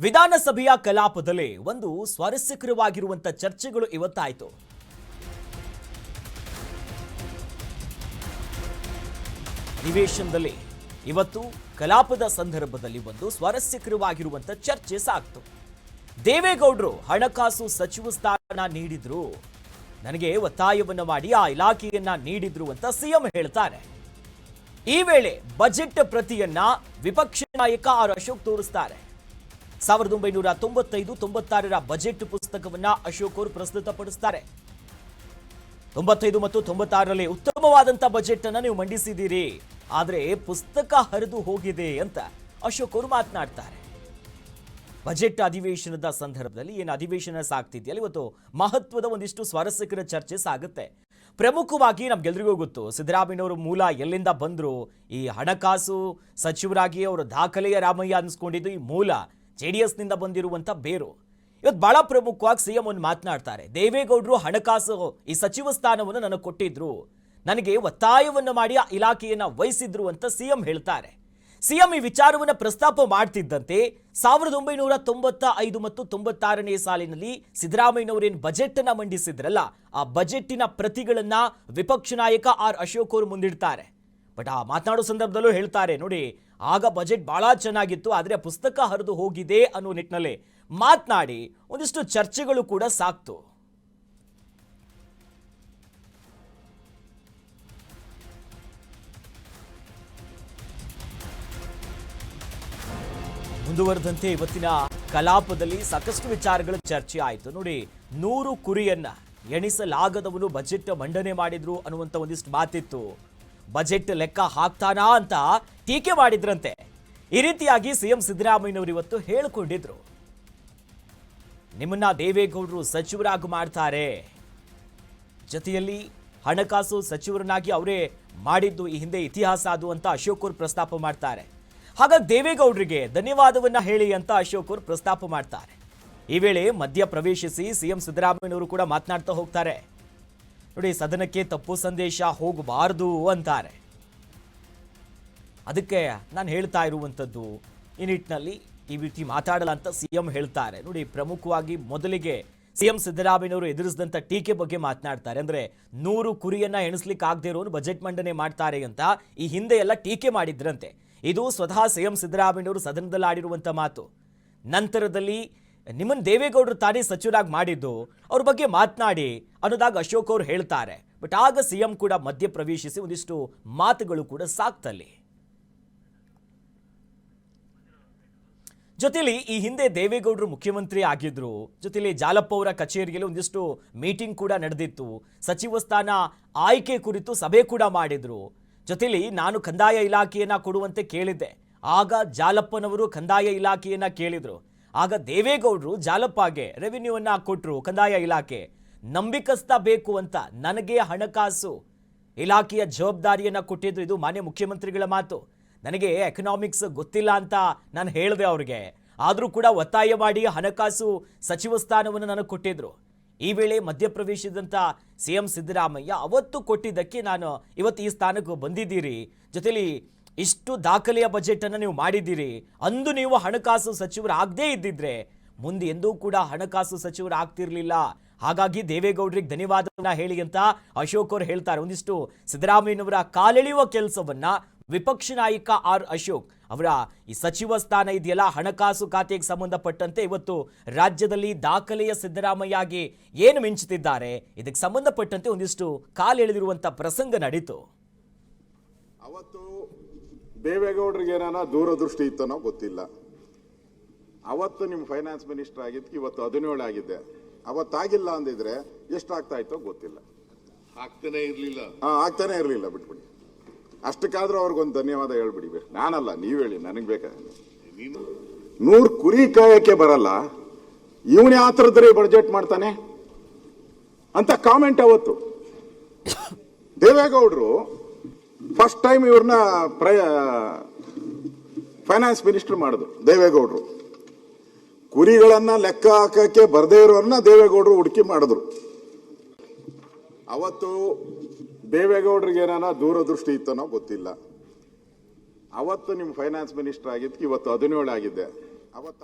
ವಿಧಾನಸಭೆಯ ಕಲಾಪದಲ್ಲಿ ಒಂದು ಸ್ವಾರಸ್ಯಕರವಾಗಿರುವಂತ ಚರ್ಚೆಗಳು ಇವತ್ತಾಯಿತು. ಅಧಿವೇಶನದಲ್ಲಿ ಇವತ್ತು ಕಲಾಪದ ಸಂದರ್ಭದಲ್ಲಿ ಒಂದು ಸ್ವಾರಸ್ಯಕರವಾಗಿರುವಂತ ಚರ್ಚೆ ಸಾಕ್ತು. ದೇವೇಗೌಡರು ಹಣಕಾಸು ಸಚಿವ ಸ್ಥಾನ ನೀಡಿದ್ರು, ನನಗೆ ಒತ್ತಾಯವನ್ನ ಮಾಡಿ ಆ ಇಲಾಖೆಯನ್ನ ನೀಡಿದ್ರು ಅಂತ ಸಿಎಂ ಹೇಳ್ತಾರೆ. ಈ ವೇಳೆ ಬಜೆಟ್ ಪ್ರತಿಯನ್ನ ವಿಪಕ್ಷ ನಾಯಕ ಆರ್ ಅಶೋಕ್ ತೋರಿಸ್ತಾರೆ. 1995-96 ಬಜೆಟ್ ಪುಸ್ತಕವನ್ನ ಅಶೋಕ್ ಅವರು ಪ್ರಸ್ತುತಪಡಿಸುತ್ತಾರೆ. 95 ಮತ್ತು 96ರಲ್ಲಿ ಉತ್ತಮವಾದಂತ ಬಜೆಟ್ ಅನ್ನ ನೀವು ಮಂಡಿಸಿದ್ದೀರಿ, ಆದರೆ ಪುಸ್ತಕ ಹರಿದು ಹೋಗಿದೆ ಅಂತ ಅಶೋಕ್ ಅವರು ಮಾತನಾಡ್ತಾರೆ. ಬಜೆಟ್ ಅಧಿವೇಶನದ ಸಂದರ್ಭದಲ್ಲಿ ಏನು ಅಧಿವೇಶನ ಸಾಗ್ತಿದೆಯಲ್ಲ, ಇವತ್ತು ಮಹತ್ವದ ಒಂದಿಷ್ಟು ಸ್ವಾರಸ್ಯಕರ ಚರ್ಚೆ ಸಾಗುತ್ತೆ. ಪ್ರಮುಖವಾಗಿ ನಮ್ಗೆಲ್ರಿಗೂ ಗೊತ್ತು, ಸಿದ್ದರಾಮಯ್ಯನವರು ಮೂಲ ಎಲ್ಲಿಂದ ಬಂದ್ರು, ಈ ಹಣಕಾಸು ಸಚಿವರಾಗಿ ಅವರು ದಾಖಲೆಯ ರಾಮಯ್ಯ ಅನ್ಸ್ಕೊಂಡಿದ್ದು ಈ ಮೂಲ JDS ನಿಂದ ಬಂದಿರುವಂತ ಬೇರು. ಇವತ್ತು ಬಹಳ ಪ್ರಮುಖವಾಗಿ ಸಿಎಂ ಒಂದು ಮಾತನಾಡ್ತಾರೆ. ದೇವೇಗೌಡರು ಹಣಕಾಸು ಈ ಸಚಿವ ಸ್ಥಾನವನ್ನು ನನಗೆ ಕೊಟ್ಟಿದ್ರು, ನನಗೆ ಒತ್ತಾಯವನ್ನು ಮಾಡಿ ಆ ಇಲಾಖೆಯನ್ನ ವಹಿಸಿದ್ರು ಅಂತ ಸಿಎಂ ಹೇಳ್ತಾರೆ. ಸಿಎಂ ಈ ವಿಚಾರವನ್ನ ಪ್ರಸ್ತಾಪ ಮಾಡ್ತಿದ್ದಂತೆ 1995 ಮತ್ತು 96ನೇ ಸಾಲಿನಲ್ಲಿ ಸಿದ್ದರಾಮಯ್ಯನವರೇನು ಬಜೆಟ್ ಅನ್ನ ಮಂಡಿಸಿದ್ರಲ್ಲ, ಆ ಬಜೆಟ್ಟಿನ ಪ್ರತಿಗಳನ್ನ ವಿಪಕ್ಷ ನಾಯಕ ಆರ್ ಅಶೋಕ್ ಅವರು ಮುಂದಿಡ್ತಾರೆ. ಬಟ್ ಆ ಮಾತನಾಡೋ ಸಂದರ್ಭದಲ್ಲೂ ಹೇಳ್ತಾರೆ, ನೋಡಿ ಆಗ ಬಜೆಟ್ ಬಹಳ ಚೆನ್ನಾಗಿತ್ತು, ಆದರೆ ಪುಸ್ತಕ ಹರಿದು ಹೋಗಿದೆ ಅನ್ನೋ ನಿಟ್ಟಿನಲ್ಲಿ ಮಾತನಾಡಿ ಒಂದಿಷ್ಟು ಚರ್ಚೆಗಳು ಕೂಡ ಸಾಕ್ತು. ಮುಂದುವರೆದಂತೆ ಇವತ್ತಿನ ಕಲಾಪದಲ್ಲಿ ಸಾಕಷ್ಟು ವಿಚಾರಗಳ ಚರ್ಚೆ ಆಯಿತು. ನೋಡಿ, 100 ಕುರಿಯನ್ನ ಎಣಿಸಲಾಗದವನು ಬಜೆಟ್ ಮಂಡನೆ ಮಾಡಿದ್ರು ಅನ್ನುವಂಥ ಒಂದಿಷ್ಟು ಮಾತಿತ್ತು. ಬಜೆಟ್ ಲೆಕ್ಕ ಹಾಕ್ತಾನಾ ಅಂತ ಟೀಕೆ ಮಾಡಿದ್ರಂತೆ. ಈ ರೀತಿಯಾಗಿ ಸಿಎಂ ಸಿದ್ದರಾಮಯ್ಯನವರು ಇವತ್ತು ಹೇಳಿಕೊಂಡಿದ್ರು, ನಿಮ್ಮನ್ನ ದೇವೇಗೌಡರು ಸಚಿವರಾಗಿ ಮಾಡ್ತಾರೆ, ಜೊತೆಯಲ್ಲಿ ಹಣಕಾಸು ಸಚಿವರನ್ನಾಗಿ ಅವರೇ ಮಾಡಿದ್ದು ಈ ಹಿಂದೆ ಇತಿಹಾಸ ಅದು ಅಂತ ಅಶೋಕ್ ಅವರು ಪ್ರಸ್ತಾಪ ಮಾಡ್ತಾರೆ. ಹಾಗಾಗಿ ದೇವೇಗೌಡರಿಗೆ ಧನ್ಯವಾದವನ್ನ ಹೇಳಿ ಅಂತ ಅಶೋಕ್ ಅವರು ಪ್ರಸ್ತಾಪ ಮಾಡ್ತಾರೆ. ಈ ವೇಳೆ ಮಧ್ಯ ಪ್ರವೇಶಿಸಿ ಸಿಎಂ ಸಿದ್ದರಾಮಯ್ಯನವರು ಕೂಡ ಮಾತನಾಡ್ತಾ ಹೋಗ್ತಾರೆ. ನೋಡಿ, ಸದನಕ್ಕೆ ತಪ್ಪು ಸಂದೇಶ ಹೋಗಬಾರದು ಅಂತಾರೆ. ಅದಕ್ಕೆ ನಾನು ಹೇಳ್ತಾ ಇರುವಂಥದ್ದು, ಈ ನಿಟ್ಟಿನಲ್ಲಿ ಈ ರೀತಿ ಮಾತಾಡಲ್ಲ ಅಂತ ಸಿಎಂ ಹೇಳ್ತಾರೆ. ನೋಡಿ, ಪ್ರಮುಖವಾಗಿ ಮೊದಲಿಗೆ ಸಿಎಂ ಸಿದ್ದರಾಮಯ್ಯನವರು ಎದುರಿಸಿದಂಥ ಟೀಕೆ ಬಗ್ಗೆ ಮಾತನಾಡ್ತಾರೆ. ಅಂದರೆ 100 ಕುರಿಯನ್ನ ಎಣಿಸ್ಲಿಕ್ಕೆ ಆಗದೆ ಇರೋನು ಬಜೆಟ್ ಮಂಡನೆ ಮಾಡ್ತಾರೆ ಅಂತ ಈ ಹಿಂದೆ ಎಲ್ಲ ಟೀಕೆ ಮಾಡಿದ್ರಂತೆ. ಇದು ಸ್ವತಃ ಸಿಎಂ ಸಿದ್ದರಾಮಯ್ಯನವರು ಸದನದಲ್ಲಿ ಆಡಿರುವಂಥ ಮಾತು. ನಂತರದಲ್ಲಿ ನಿಮ್ಮನ್ನು ದೇವೇಗೌಡರು ತಾನೇ ಸಚಿವರಾಗಿ ಮಾಡಿದ್ದು, ಅವ್ರ ಬಗ್ಗೆ ಮಾತನಾಡಿ ಅನ್ನೋದಾಗ ಅಶೋಕ್ ಅವರು ಹೇಳ್ತಾರೆ. ಬಟ್ ಆಗ ಸಿಎಂ ಕೂಡ ಮಧ್ಯ ಪ್ರವೇಶಿಸಿ ಒಂದಿಷ್ಟು ಮಾತುಗಳು ಕೂಡ ಸಾಕ್ತಲ್ಲಿ. ಜೊತೆಲಿ ಈ ಹಿಂದೆ ದೇವೇಗೌಡರು ಮುಖ್ಯಮಂತ್ರಿ ಆಗಿದ್ರು, ಜೊತೆಲಿ ಜಾಲಪ್ಪ ಅವರ ಕಚೇರಿಯಲ್ಲಿ ಒಂದಿಷ್ಟು ಮೀಟಿಂಗ್ ಕೂಡ ನಡೆದಿತ್ತು. ಸಚಿವ ಸ್ಥಾನ ಆಯ್ಕೆ ಕುರಿತು ಸಭೆ ಕೂಡ ಮಾಡಿದ್ರು. ಜೊತೆಲಿ ನಾನು ಕಂದಾಯ ಇಲಾಖೆಯನ್ನ ಕೊಡುವಂತೆ ಕೇಳಿದ್ದೆ, ಆಗ ಜಾಲಪ್ಪನವರು ಕಂದಾಯ ಇಲಾಖೆಯನ್ನ ಕೇಳಿದ್ರು. ಆಗ ದೇವೇಗೌಡರು ಜಾಲಪ್ಪಗೆ ರೆವಿನ್ಯೂವನ್ನ ಕೊಟ್ಟರು, ಕಂದಾಯ ಇಲಾಖೆ ನಂಬಿಕಸ್ತ ಬೇಕು ಅಂತ ನನಗೆ ಹಣಕಾಸು ಇಲಾಖೆಯ ಜವಾಬ್ದಾರಿಯನ್ನ ಕೊಟ್ಟಿದ್ರು. ಇದು ಮಾನ್ಯ ಮುಖ್ಯಮಂತ್ರಿಗಳ ಮಾತು. ನನಗೆ ಎಕನಾಮಿಕ್ಸ್ ಗೊತ್ತಿಲ್ಲ ಅಂತ ನಾನು ಹೇಳಿದೆ ಅವ್ರಿಗೆ, ಆದರೂ ಕೂಡ ಒತ್ತಾಯ ಮಾಡಿ ಹಣಕಾಸು ಸಚಿವ ಸ್ಥಾನವನ್ನು ನನಗೆ ಕೊಟ್ಟಿದ್ರು. ಈ ವೇಳೆ ಮಧ್ಯಪ್ರವೇಶಿಸಿದಂಥ ಸಿಎಂ ಸಿದ್ದರಾಮಯ್ಯ ಅವತ್ತು ಕೊಟ್ಟಿದ್ದಕ್ಕೆ ನಾನು ಇವತ್ತು ಈ ಸ್ಥಾನಕ್ಕೆ ಬಂದಿದ್ದೀರಿ, ಜೊತೆಲಿ ಇಷ್ಟು ದಾಖಲೆಯ ಬಜೆಟ್ ಅನ್ನು ನೀವು ಮಾಡಿದ್ದೀರಿ, ಅಂದು ನೀವು ಹಣಕಾಸು ಸಚಿವರಾಗದೇ ಇದ್ದಿದ್ರೆ ಮುಂದೆ ಎಂದೂ ಕೂಡ ಹಣಕಾಸು ಸಚಿವರು ಆಗ್ತಿರ್ಲಿಲ್ಲ. ಹಾಗಾಗಿ ದೇವೇಗೌಡರಿಗೆ ಧನ್ಯವಾದವನ್ನ ಹೇಳಿ ಅಂತ ಅಶೋಕ್ ಅವರು ಹೇಳ್ತಾರೆ. ಒಂದಿಷ್ಟು ಸಿದ್ದರಾಮಯ್ಯನವರ ಕಾಲೆಳೆಯುವ ಕೆಲಸವನ್ನ ವಿಪಕ್ಷ ನಾಯಕ ಆರ್ ಅಶೋಕ್ ಅವರ ಈ ಸಚಿವ ಸ್ಥಾನ ಇದೆಯಲ್ಲ, ಹಣಕಾಸು ಖಾತೆಗೆ ಸಂಬಂಧಪಟ್ಟಂತೆ ಇವತ್ತು ರಾಜ್ಯದಲ್ಲಿ ದಾಖಲೆಯ ಸಿದ್ದರಾಮಯ್ಯ ಆಗಿ ಏನು ಮಿಂಚುತ್ತಿದ್ದಾರೆ, ಇದಕ್ಕೆ ಸಂಬಂಧಪಟ್ಟಂತೆ ಒಂದಿಷ್ಟು ಕಾಲೆಳೆದಿರುವಂತ ಪ್ರಸಂಗ ನಡೀತು. ಅವತ್ತು ದೇವೇಗೌಡರಿಗೆ ಏನಾನ ದೂರದೃಷ್ಟಿ ಇತ್ತನೋ ಗೊತ್ತಿಲ್ಲ. ಅವತ್ತು ನಿಮ್ಮ ಫೈನಾನ್ಸ್ ಮಿನಿಸ್ಟರ್ ಆಗಿದ್ದಕ್ಕೆ ಇವತ್ತು 17 ಆಗಿದ್ದೆ. ಅವತ್ತಾಗಿಲ್ಲ ಅಂದಿದ್ರೆ ಎಷ್ಟಾಗ್ತಾ ಇತ್ತೋ ಗೊತ್ತಿಲ್ಲ. ಆಗ್ತಾನೆ ಇರಲಿಲ್ಲ. ಬಿಟ್ಬಿಡಿ. ಅಷ್ಟಕ್ಕಾದ್ರೂ ಅವ್ರಿಗೊಂದು ಧನ್ಯವಾದ ಹೇಳ್ಬಿಡಿ. ನಾನಲ್ಲ, ನೀವ್ ಹೇಳಿ, ನನಗೆ ಬೇಕಾದ್ರೆ 100 ಕುರಿ ಕಾಯಕ್ಕೆ ಬರಲ್ಲ, ಇವನು ಯಾವ ಥರದ್ರೆ ಬಡ್ಜೆಟ್ ಮಾಡ್ತಾನೆ ಅಂತ ಕಾಮೆಂಟ್ ಅವತ್ತು ದೇವೇಗೌಡರು ಫಸ್ಟ್ ಟೈಮ್ ಇವ್ರನ್ನ ಫೈನಾನ್ಸ್ ಮಿನಿಸ್ಟರ್ ಮಾಡಿದ್ರು. ದೇವೇಗೌಡರು ಕುರಿಗಳನ್ನ ಲೆಕ್ಕ ಹಾಕಕ್ಕೆ ಬರದೇ ಇರೋರನ್ನ ದೇವೇಗೌಡರು ಹುಡುಕಿ ಮಾಡಿದ್ರು. ಅವತ್ತು ದೇವೇಗೌಡರಿಗೆ ಏನಾನ ದೂರದೃಷ್ಟಿ ಇತ್ತನೋ ಗೊತ್ತಿಲ್ಲ. ಅವತ್ತು ನಿಮ್ಮ ಫೈನಾನ್ಸ್ ಮಿನಿಸ್ಟರ್ ಆಗಿದ್ದಕ್ಕೆ ಇವತ್ತು 17 ಆಗಿದ್ದೆ. ಅವತ್ತು